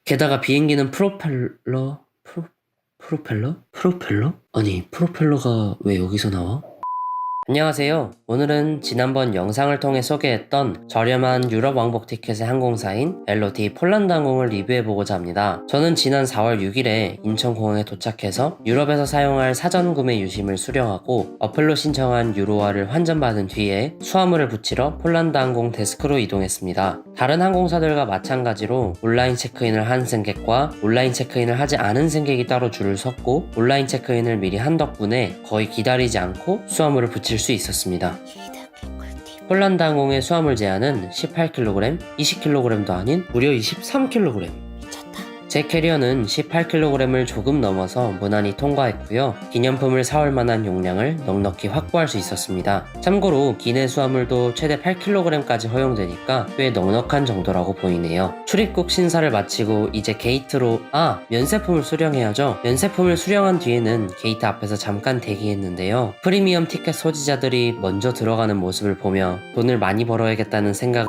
게다가 비행기는 프로펠러? 아니, 프로펠러가 왜 여기서 나와? 안녕하세요. 오늘은 지난번 영상을 통해 소개했던 저렴한 유럽 왕복 티켓의 항공사인 LOT 폴란드 항공을 리뷰해보고자 합니다. 저는 지난 4월 6일에 인천공항에 도착해서 유럽에서 사용할 사전 구매 유심을 수령하고 어플로 신청한 유로화를 환전받은 뒤에 수화물을 붙이러 폴란드 항공 데스크로 이동했습니다. 다른 항공사들과 마찬가지로 온라인 체크인을 한 승객과 온라인 체크인을 하지 않은 승객이 따로 줄을 섰고 온라인 체크인을 미리 한 덕분에 거의 기다리지 않고 수화물을 붙일 수 있었습니다. 폴란드 항공의 수화물 제한은 18kg, 20kg도 아닌 무려 23kg. 제 캐리어는 18kg을 조금 넘어서 무난히 통과했고요. 기념품을 사올 만한 용량을 넉넉히 확보할 수 있었습니다. 참고로 기내 수화물도 최대 8kg까지 허용되니까 꽤 넉넉한 정도라고 보이네요. 출입국 신사를 마치고 이제 게이트로 면세품을 수령해야죠. 면세품을 수령한 뒤에는 게이트 앞에서 잠깐 대기했는데요. 프리미엄 티켓 소지자들이 먼저 들어가는 모습을 보며 돈을 많이 벌어야겠다는 생각.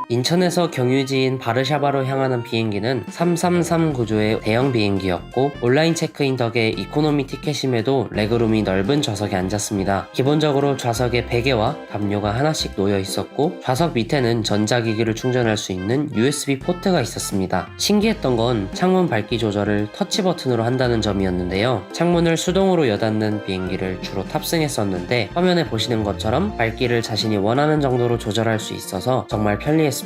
인천에서 경유지인 바르샤바로 향하는 비행기는 333 구조의 대형 비행기였고 온라인 체크인 덕에 이코노미 티켓임에도 레그룸이 넓은 좌석에 앉았습니다. 기본적으로 좌석에 베개와 담요가 하나씩 놓여 있었고 좌석 밑에는 전자기기를 충전할 수 있는 USB 포트가 있었습니다. 신기했던 건 창문 밝기 조절을 터치 버튼으로 한다는 점이었는데요. 창문을 수동으로 여닫는 비행기를 주로 탑승했었는데 화면에 보시는 것처럼 밝기를 자신이 원하는 정도로 조절할 수 있어서 정말 편리했습니다.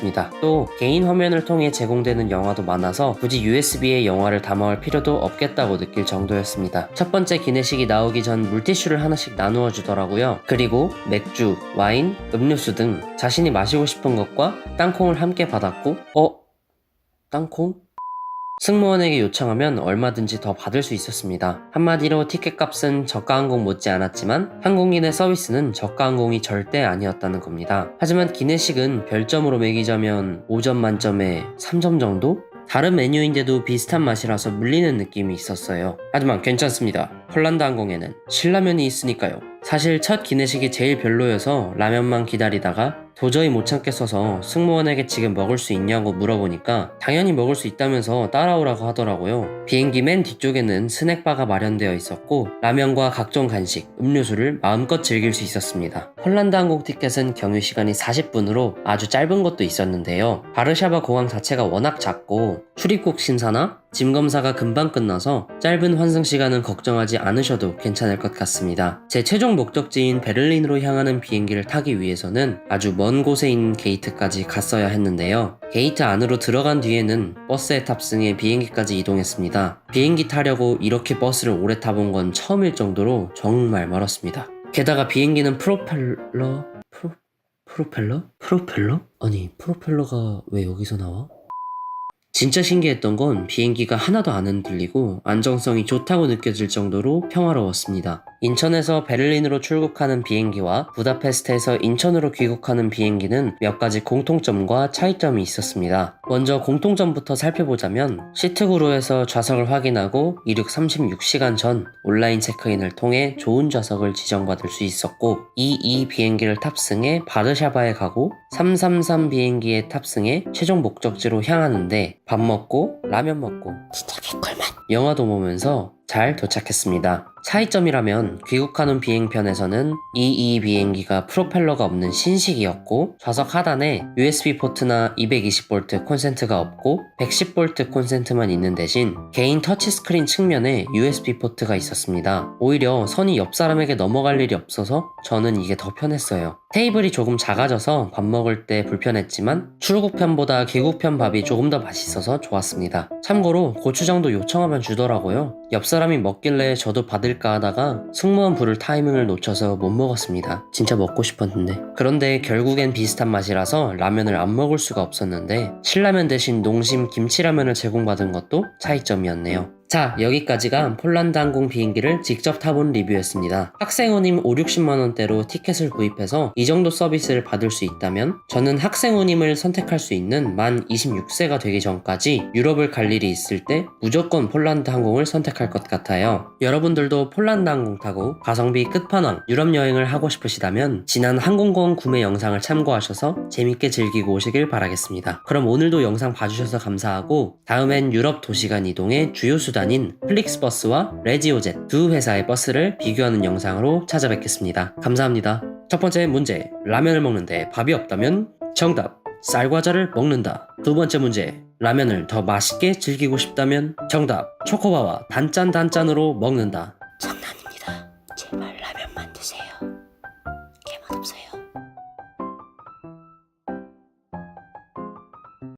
또 개인 화면을 통해 제공되는 영화도 많아서 굳이 USB에 영화를 담아올 필요도 없겠다고 느낄 정도였습니다. 첫 번째 기내식이 나오기 전 물티슈를 하나씩 나누어 주더라고요. 그리고 맥주, 와인, 음료수 등 자신이 마시고 싶은 것과 땅콩을 함께 받았고 땅콩? 승무원에게 요청하면 얼마든지 더 받을 수 있었습니다. 한마디로 티켓값은 저가항공 못지 않았지만 항공기 내 서비스는 저가항공이 절대 아니었다는 겁니다. 하지만 기내식은 별점으로 매기자면 5점 만점에 3점 정도? 다른 메뉴인데도 비슷한 맛이라서 물리는 느낌이 있었어요. 하지만 괜찮습니다. 폴란드 항공에는 신라면이 있으니까요. 사실 첫 기내식이 제일 별로여서 라면만 기다리다가 도저히 못 참겠어서 승무원에게 지금 먹을 수 있냐고 물어보니까 당연히 먹을 수 있다면서 따라오라고 하더라고요. 비행기 맨 뒤쪽에는 스낵바가 마련되어 있었고 라면과 각종 간식, 음료수를 마음껏 즐길 수 있었습니다. 폴란드 항공 티켓은 경유 시간이 40분으로 아주 짧은 것도 있었는데요. 바르샤바 공항 자체가 워낙 작고 출입국 심사나 짐 검사가 금방 끝나서 짧은 환승 시간은 걱정하지 않으셔도 괜찮을 것 같습니다. 제 최종 목적지인 베를린으로 향하는 비행기를 타기 위해서는 아주 먼 곳에 있는 게이트까지 갔어야 했는데요. 게이트 안으로 들어간 뒤에는 버스에 탑승해 비행기까지 이동했습니다. 비행기 타려고 이렇게 버스를 오래 타본 건 처음일 정도로 정말 멀었습니다. 게다가 비행기는 프로펠러? 아니, 프로펠러가 왜 여기서 나와? 진짜 신기했던 건 비행기가 하나도 안 흔들리고 안정성이 좋다고 느껴질 정도로 평화로웠습니다. 인천에서 베를린으로 출국하는 비행기와 부다페스트에서 인천으로 귀국하는 비행기는 몇 가지 공통점과 차이점이 있었습니다. 먼저 공통점부터 살펴보자면 시트구루에서 좌석을 확인하고 이륙 36시간 전 온라인 체크인을 통해 좋은 좌석을 지정받을 수 있었고 이 비행기를 탑승해 바르샤바에 가고 333 비행기에 탑승해 최종 목적지로 향하는데 밥 먹고 라면 먹고 진짜 개꿀맛 영화도 보면서 잘 도착했습니다. 차이점이라면 귀국하는 비행편에서는 이 비행기가 프로펠러가 없는 신식이었고 좌석 하단에 USB 포트나 220V 콘센트가 없고 110V 콘센트만 있는 대신 개인 터치스크린 측면에 USB 포트가 있었습니다. 오히려 선이 옆 사람에게 넘어갈 일이 없어서 저는 이게 더 편했어요. 테이블이 조금 작아져서 밥 먹을 때 불편했지만 출국편보다 귀국편 밥이 조금 더 맛있어서 좋았습니다. 참고로 고추장도 요청하면 주더라고요. 옆 사람이 먹길래 저도 받을까 하다가 승무원 부를 타이밍을 놓쳐서 못 먹었습니다. 진짜 먹고 싶었는데. 그런데 결국엔 비슷한 맛이라서 라면을 안 먹을 수가 없었는데 신라면 대신 농심 김치라면을 제공받은 것도 차이점이었네요. 자, 여기까지가 폴란드 항공 비행기를 직접 타본 리뷰였습니다. 학생호님 5, 60만원대로 티켓을 구입해서 이 정도 서비스를 받을 수 있다면 저는 학생호님을 선택할 수 있는 만 26세가 되기 전까지 유럽을 갈 일이 있을 때 무조건 폴란드 항공을 선택할 것 같아요. 여러분들도 폴란드 항공 타고 가성비 끝판왕 유럽 여행을 하고 싶으시다면 지난 항공권 구매 영상을 참고하셔서 재밌게 즐기고 오시길 바라겠습니다. 그럼 오늘도 영상 봐주셔서 감사하고 다음엔 유럽 도시간 이동의 주요 수단인 플릭스버스와 레지오젯 두 회사의 버스를 비교하는 영상으로 찾아뵙겠습니다. 감사합니다. 첫 번째 문제, 라면을 먹는데 밥이 없다면? 정답, 쌀과자를 먹는다. 두 번째 문제, 라면을 더 맛있게 즐기고 싶다면? 정답, 초코바와 단짠으로 먹는다. 장난입니다. 제발 라면만 드세요.